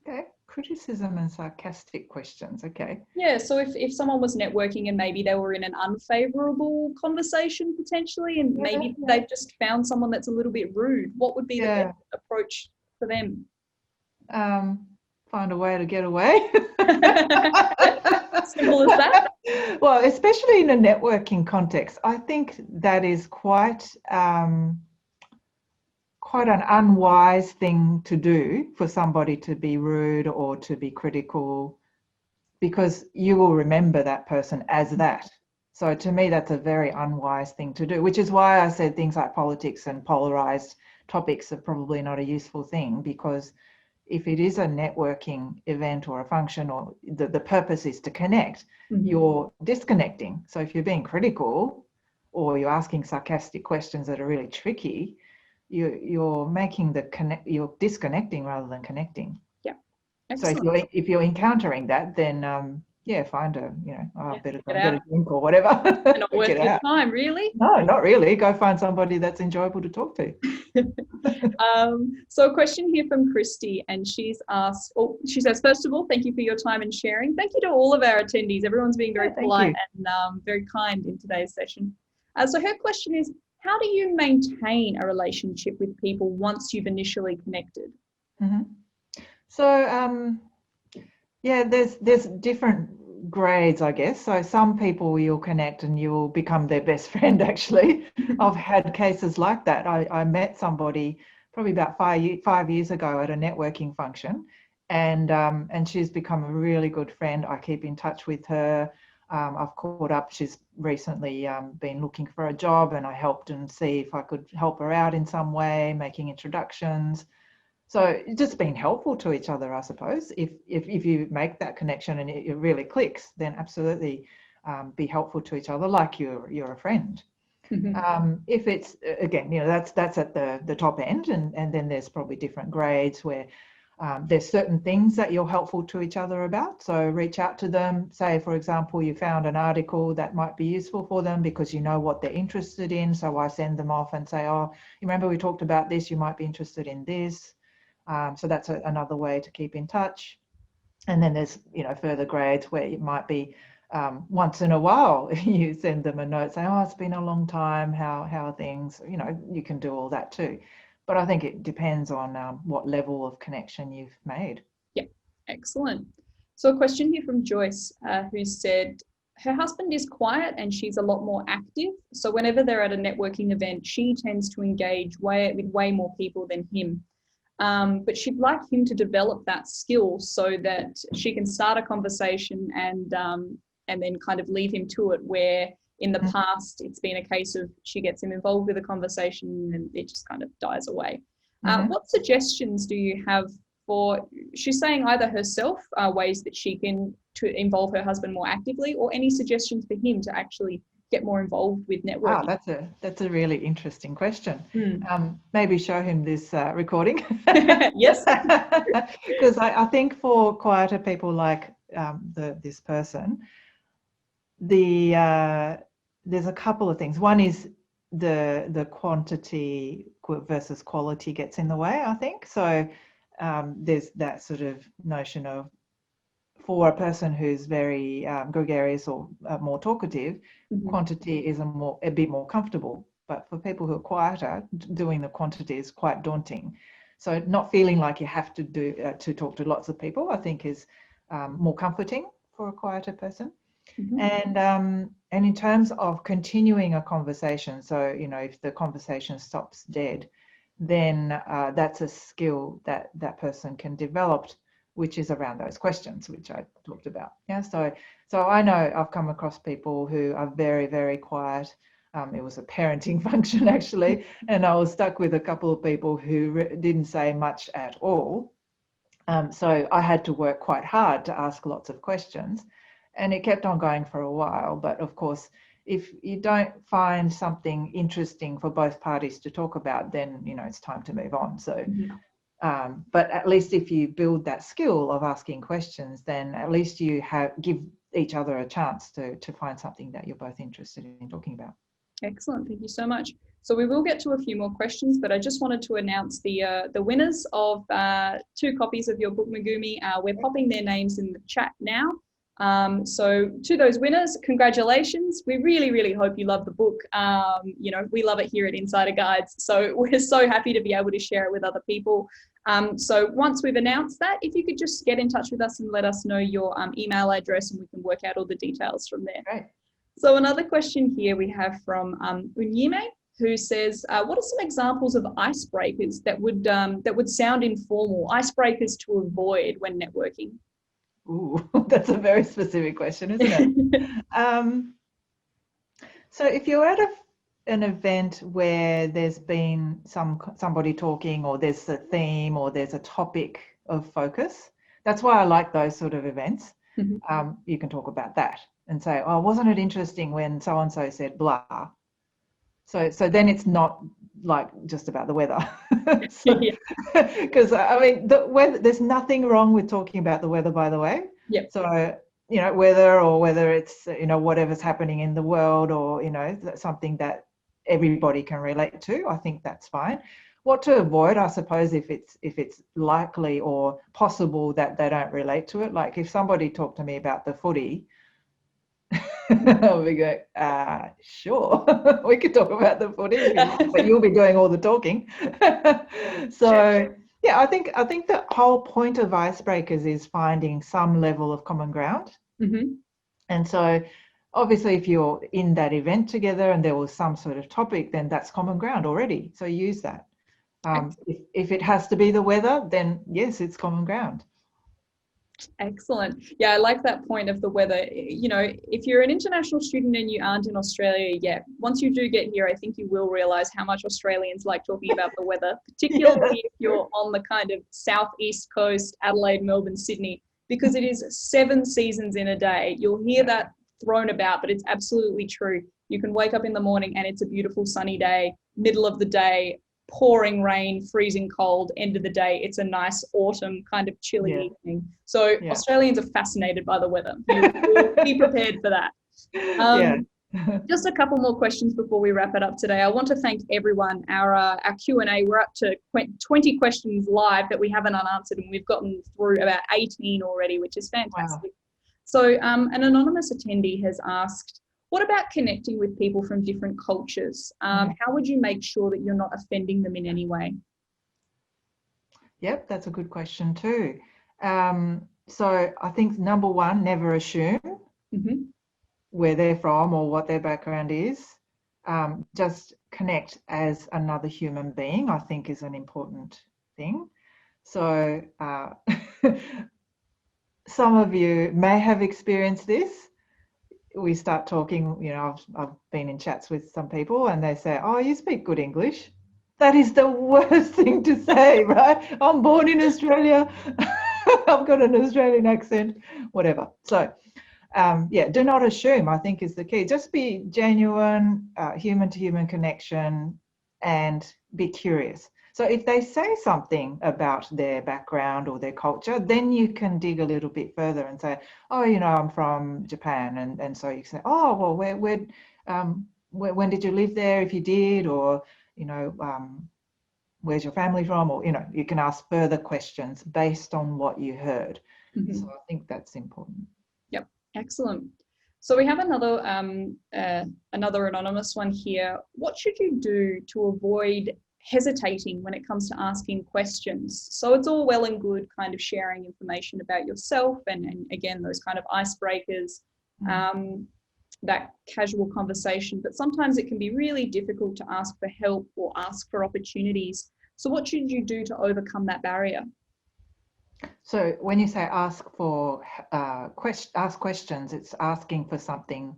[SPEAKER 5] Okay, criticism and sarcastic questions. Okay.
[SPEAKER 4] Yeah, so if someone was networking and maybe they were in an unfavorable conversation potentially, and maybe they've just found someone that's a little bit rude, what would be the best approach for them?
[SPEAKER 5] Find a way to get away.
[SPEAKER 4] Simple as that.
[SPEAKER 5] Well, especially in a networking context, I think that is quite an unwise thing to do, for somebody to be rude or to be critical, because you will remember that person as that. So to me, that's a very unwise thing to do, which is why I said things like politics and polarized topics are probably not a useful thing, because if it is a networking event or a function, or the purpose is to connect, you're disconnecting. So if you're being critical or you're asking sarcastic questions that are really tricky, you're making you're disconnecting rather than connecting.
[SPEAKER 4] Yeah.
[SPEAKER 5] Excellent. So if you're encountering that, then find a better drink or whatever.
[SPEAKER 4] Not worth your time, really?
[SPEAKER 5] No, not really. Go find somebody that's enjoyable to talk to.
[SPEAKER 4] So a question here from Christy, and she's asked, she says, first of all, thank you for your time and sharing. Thank you to all of our attendees. Everyone's being very polite and very kind in today's session. So her question is, how do you maintain a relationship with people once you've initially connected?
[SPEAKER 5] So, there's different grades, I guess. So some people you'll connect and you'll become their best friend, actually. I've had cases like that. I met somebody probably about 5 years ago at a networking function, and she's become a really good friend. I keep in touch with her. I've caught up. She's recently been looking for a job, and I helped and see if I could help her out in some way, making introductions. So just being helpful to each other, I suppose. If you make that connection and it really clicks, then absolutely be helpful to each other, like you're a friend. If it's, again, that's at the top end, and then there's probably different grades where there's certain things that you're helpful to each other about. So reach out to them. Say, for example, you found an article that might be useful for them because you know what they're interested in. So I send them off and say, oh, you remember we talked about this, you might be interested in this. So that's another way to keep in touch. And then there's, further grades where it might be once in a while you send them a note, say, oh, it's been a long time, how are things? You can do all that too. But I think it depends on what level of connection you've made.
[SPEAKER 4] Yeah, excellent. So a question here from Joyce, who said, her husband is quiet and she's a lot more active. So whenever they're at a networking event, she tends to engage with way more people than him. But she'd like him to develop that skill so that she can start a conversation and then kind of leave him to it, where in the
[SPEAKER 5] Mhm.
[SPEAKER 4] past, it's been a case of she gets him involved with a conversation and it just kind of dies away.
[SPEAKER 5] Mhm.
[SPEAKER 4] What suggestions do you have for, she's saying either herself, ways that she can to involve her husband more actively, or any suggestions for him to actually get more involved with networking?
[SPEAKER 5] That's a really interesting question.
[SPEAKER 4] Hmm.
[SPEAKER 5] Maybe show him this recording.
[SPEAKER 4] Yes.
[SPEAKER 5] Because I think for quieter people like this person, there's a couple of things. One is the quantity versus quality gets in the way, I think. So there's that sort of notion of, for a person who's very gregarious or more talkative,
[SPEAKER 4] Mhm.
[SPEAKER 5] quantity is a bit more comfortable. But for people who are quieter, doing the quantity is quite daunting. So not feeling like you have to talk to lots of people, I think, is more comforting for a quieter person.
[SPEAKER 4] Mhm.
[SPEAKER 5] And in terms of continuing a conversation, so if the conversation stops dead, then that's a skill that that person can develop, which is around those questions which I talked about. Yeah, so I know I've come across people who are very, very quiet. It was a parenting function actually, and I was stuck with a couple of people who didn't say much at all. So I had to work quite hard to ask lots of questions, and it kept on going for a while. But of course, if you don't find something interesting for both parties to talk about, then it's time to move on. So, but at least if you build that skill of asking questions, then at least you give each other a chance to find something that you're both interested in talking about.
[SPEAKER 4] Excellent, thank you so much. So we will get to a few more questions, but I just wanted to announce the winners of 2 copies of your book, Megumi. We're popping their names in the chat now. So to those winners, congratulations. We really, really hope you love the book. We love it here at Insider Guides. So we're so happy to be able to share it with other people. So once we've announced that, if you could just get in touch with us and let us know your email address, and we can work out all the details from there.
[SPEAKER 5] Great.
[SPEAKER 4] So another question here we have from Unyime, who says, what are some examples of icebreakers that would sound informal, icebreakers to avoid when networking?
[SPEAKER 5] Ooh, that's a very specific question, isn't it? So if you're at an event where there's been somebody talking, or there's a theme, or there's a topic of focus, that's why I like those sort of events. You can talk about that and say, oh, wasn't it interesting when so-and-so said blah? So then it's not like just about the weather. Because I mean, the weather, there's nothing wrong with talking about the weather, by the way.
[SPEAKER 4] Yep.
[SPEAKER 5] So, whether it's, whatever's happening in the world, or, something that everybody can relate to, I think that's fine. What to avoid, I suppose, if it's likely or possible that they don't relate to it. Like if somebody talked to me about the footy, we go, sure, we could talk about the footy if you like, but you'll be doing all the talking. So yeah, I think the whole point of icebreakers is finding some level of common ground. And so obviously if you're in that event together and there was some sort of topic, then that's common ground already. So use that. If it has to be the weather, then yes, it's common ground.
[SPEAKER 4] Excellent. Yeah, I like that point of the weather. If you're an international student and you aren't in Australia yet, once you do get here, I think you will realize how much Australians like talking about the weather, particularly if you're on the kind of southeast coast, Adelaide, Melbourne, Sydney, because it is 7 seasons in a day. You'll hear that thrown about, but it's absolutely true. You can wake up in the morning and it's a beautiful sunny day, middle of the day, pouring rain, freezing cold, end of the day, it's a nice autumn kind of chilly evening. So Australians are fascinated by the weather. You'll be prepared for that. Just a couple more questions before we wrap it up today. I want to thank everyone. Our Q&A, we're up to 20 questions live that we haven't unanswered, and we've gotten through about 18 already, which is fantastic. Wow. So an anonymous attendee has asked, what about connecting with people from different cultures? How would you make sure that you're not offending them in any way?
[SPEAKER 5] Yep, that's a good question too. So I think number one, never assume where they're from or what their background is. Just connect as another human being, I think, is an important thing. So some of you may have experienced this. we start talking, I've been in chats with some people and they say, oh, you speak good English. That is the worst thing to say, right? I'm born in Australia. I've got an Australian accent, whatever. So, do not assume, I think, is the key. Just be genuine, human-to-human connection, and be curious. So if they say something about their background or their culture, then you can dig a little bit further and say, oh, I'm from Japan. And so you can say, oh, well, when did you live there, if you did, or, where's your family from? Or, you can ask further questions based on what you heard.
[SPEAKER 4] Mm-hmm.
[SPEAKER 5] So I think that's important.
[SPEAKER 4] Yep, excellent. So we have another anonymous one here. What should you do to avoid hesitating when it comes to asking questions? So it's all well and good kind of sharing information about yourself and again, those kind of icebreakers, that casual conversation, but sometimes it can be really difficult to ask for help or ask for opportunities. So what should you do to overcome that barrier?
[SPEAKER 5] So when you say ask questions, it's asking for something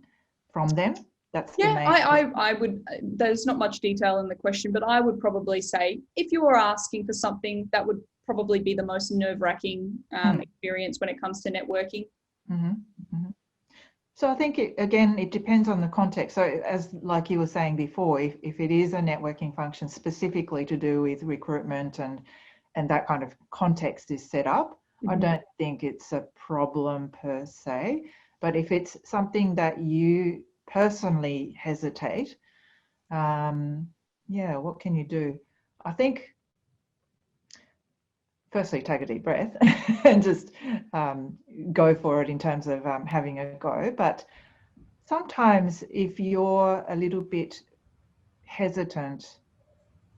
[SPEAKER 5] from them. That's the main.
[SPEAKER 4] I would. There's not much detail in the question, but I would probably say if you were asking for something, that would probably be the most nerve-wracking experience when it comes to networking.
[SPEAKER 5] Mm-hmm. Mm-hmm. So I think it depends on the context. So as like you were saying before, if it is a networking function specifically to do with recruitment and that kind of context is set up, I don't think it's a problem per se. But if it's something that you personally hesitate, what can you do? I think firstly, take a deep breath and just go for it in terms of having a go. But sometimes if you're a little bit hesitant,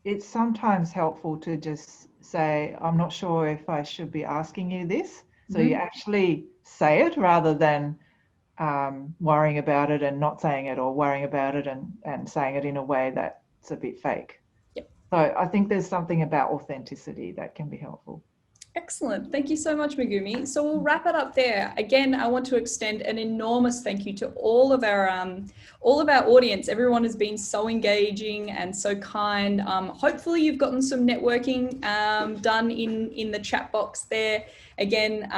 [SPEAKER 5] it's sometimes helpful to just say, I'm not sure if I should be asking you this. So you actually say it rather than worrying about it and not saying it, or worrying about it and saying it in a way that's a bit fake.
[SPEAKER 4] Yep.
[SPEAKER 5] So I think there's something about authenticity that can be helpful.
[SPEAKER 4] Excellent. Thank you so much, Megumi. So we'll wrap it up there. Again, I want to extend an enormous thank you to all of our audience. Everyone has been so engaging and so kind. Hopefully you've gotten some networking done in the chat box there. Again,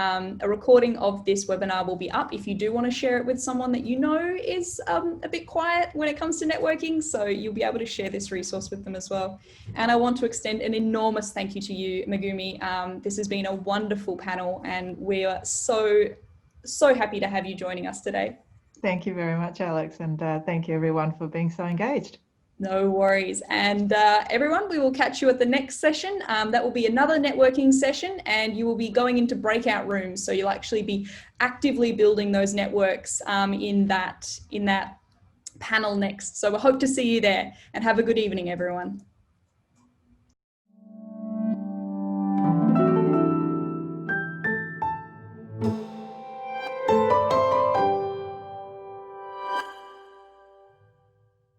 [SPEAKER 4] a recording of this webinar will be up if you do want to share it with someone that you know is a bit quiet when it comes to networking. So you'll be able to share this resource with them as well. And I want to extend an enormous thank you to you, Megumi. This has been a wonderful panel and we are so happy to have you joining us today.
[SPEAKER 5] Thank you very much, Alex. And thank you everyone for being so engaged.
[SPEAKER 4] No worries. And everyone, we will catch you at the next session. That will be another networking session and you will be going into breakout rooms. So you'll actually be actively building those networks in that panel next. So we hope to see you there and have a good evening, everyone.